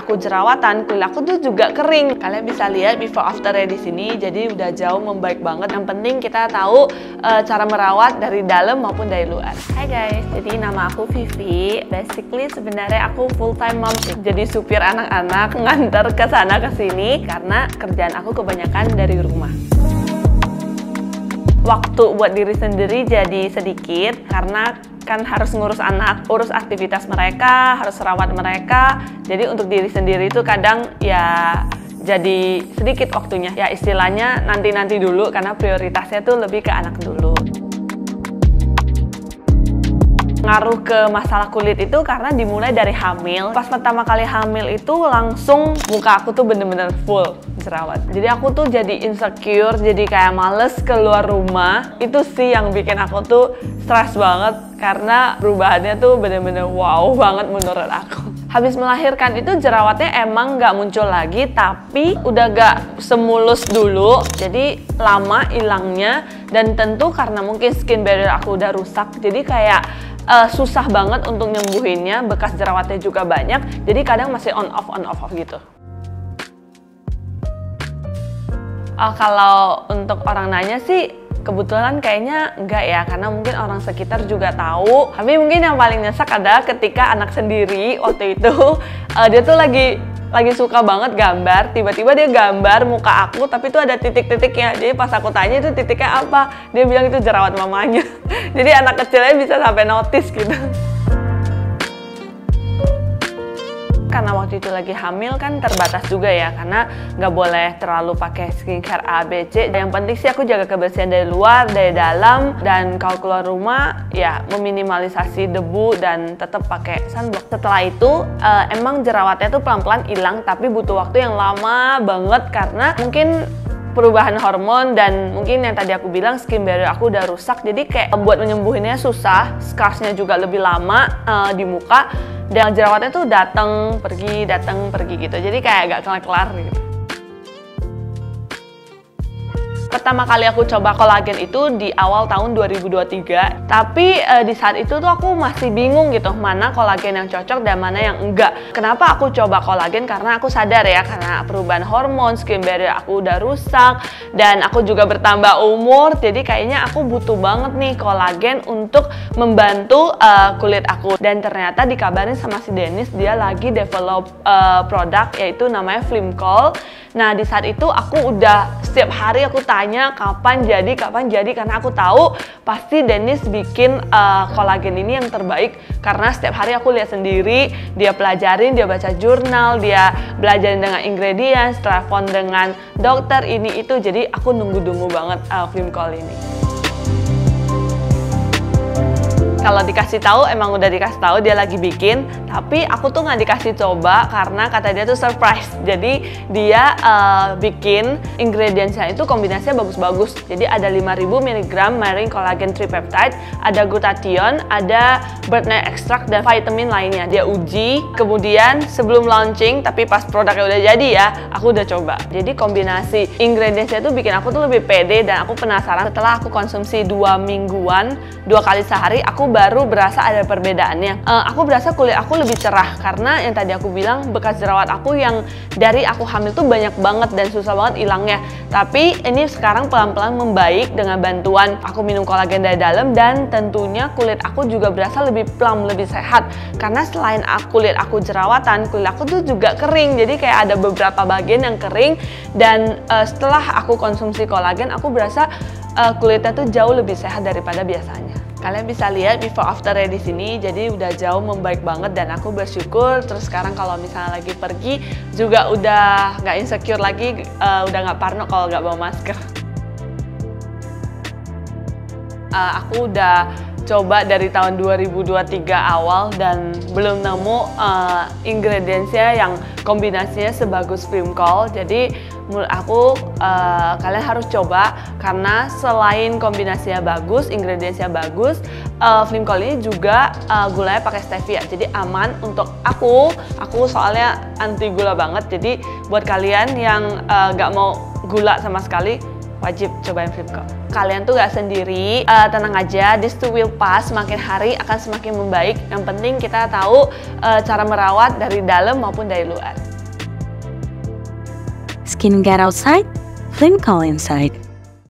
aku jerawatan, kulit aku tuh juga kering. Kalian bisa lihat before afternya di sini, jadi udah jauh membaik banget. Yang penting kita tahu cara merawat dari dalam maupun dari luar. Hai guys, jadi nama aku Vivi. Basically sebenarnya aku full time mom sih. Jadi supir anak-anak, nganter ke sana ke sini karena kerjaan aku kebanyakan dari rumah. Waktu buat diri sendiri jadi sedikit karena kan harus ngurus anak, urus aktivitas mereka, harus rawat mereka. Jadi untuk diri sendiri itu kadang ya jadi sedikit waktunya. Ya istilahnya nanti-nanti dulu karena prioritasnya tuh lebih ke anak dulu. Ngaruh ke masalah kulit itu karena dimulai dari hamil. Pas pertama kali hamil itu langsung muka aku tuh bener-bener full jerawat. Jadi aku tuh jadi insecure, jadi kayak males keluar rumah. Itu sih yang bikin aku tuh stres banget karena perubahannya tuh bener-bener wow banget menurut aku. Habis melahirkan itu jerawatnya emang nggak muncul lagi, tapi udah nggak semulus dulu. Jadi lama hilangnya dan tentu karena mungkin skin barrier aku udah rusak. Jadi kayak susah banget untuk nyembuhinnya, bekas jerawatnya juga banyak. Jadi kadang masih on off gitu. Kalau untuk orang nanya sih kebetulan kayaknya enggak ya, karena mungkin orang sekitar juga tahu. Tapi mungkin yang paling nyesek adalah ketika anak sendiri waktu itu dia tuh lagi suka banget gambar, tiba-tiba dia gambar muka aku tapi itu ada titik-titiknya. Jadi pas aku tanya itu titiknya apa, dia bilang itu jerawat mamanya. Jadi anak kecilnya bisa sampai notice gitu. Karena waktu itu lagi hamil kan terbatas juga ya, karena nggak boleh terlalu pakai skincare A, B, C. Yang penting sih aku jaga kebersihan dari luar, dari dalam, dan kalau keluar rumah ya meminimalisasi debu dan tetap pakai sunblock. Setelah itu emang jerawatnya tuh pelan-pelan hilang, tapi butuh waktu yang lama banget karena mungkin perubahan hormon dan mungkin yang tadi aku bilang skin barrier aku udah rusak, jadi kayak buat menyembuhinnya susah, scarsnya juga lebih lama di muka, dan jerawatnya tuh datang pergi gitu, jadi kayak agak kelar-kelar gitu. Pertama kali aku coba kolagen itu di awal tahun 2023, tapi di saat itu tuh aku masih bingung gitu mana kolagen yang cocok dan mana yang enggak. Kenapa aku coba kolagen? Karena aku sadar ya, karena perubahan hormon, skin barrier aku udah rusak dan aku juga bertambah umur, jadi kayaknya aku butuh banget nih kolagen untuk membantu kulit aku. Dan ternyata dikabarin sama si Dennis, dia lagi develop produk yaitu namanya Flimcol. Nah di saat itu aku udah setiap hari aku tanya kapan jadi karena aku tahu pasti Dennis bikin kolagen ini yang terbaik, karena setiap hari aku lihat sendiri, dia pelajarin, dia baca jurnal, dia belajarin dengan ingredients, telepon dengan dokter ini itu, jadi aku nunggu banget Flimcol ini. Kalau dikasih tahu emang udah dikasih tahu dia lagi bikin, tapi aku tuh nggak dikasih coba karena kata dia tuh surprise. Jadi dia bikin ingredientsnya itu kombinasinya bagus-bagus. Jadi ada 5000 mg marine collagen tripeptide, ada glutathione, ada bird's extract dan vitamin lainnya. Dia uji, kemudian sebelum launching, tapi pas produknya udah jadi ya, aku udah coba. Jadi kombinasi ingredientsnya itu bikin aku tuh lebih pede dan aku penasaran. Setelah aku konsumsi 2 mingguan, 2 kali sehari, aku baru berasa ada perbedaannya. Aku berasa kulit aku lebih cerah karena yang tadi aku bilang bekas jerawat aku yang dari aku hamil tuh banyak banget dan susah banget hilangnya. Tapi ini sekarang pelan-pelan membaik dengan bantuan aku minum kolagen dari dalam, dan tentunya kulit aku juga berasa lebih plump, lebih sehat. Karena selain kulit aku jerawatan, kulit aku tuh juga kering. Jadi kayak ada beberapa bagian yang kering, dan setelah aku konsumsi kolagen aku berasa kulitnya tuh jauh lebih sehat daripada biasanya. Kalian bisa lihat before afternya di sini, jadi udah jauh membaik banget dan aku bersyukur. Terus sekarang kalau misalnya lagi pergi juga udah nggak insecure lagi, udah nggak parno kalau nggak bawa masker. Aku udah coba dari tahun 2023 awal dan belum nemu ingredientsnya yang kombinasinya sebagus Flimcol. Jadi menurut aku kalian harus coba, karena selain kombinasinya bagus, ingredientsnya bagus, Flimcol ini juga gulanya pakai stevia, jadi aman untuk aku soalnya anti gula banget. Jadi buat kalian yang nggak mau gula sama sekali, wajib cobain Flimcol. Kalian tuh gak sendiri, tenang aja, this too will pass, makin hari akan semakin membaik. Yang penting kita tahu cara merawat dari dalam maupun dari luar. Skin get outside, Flynn call inside.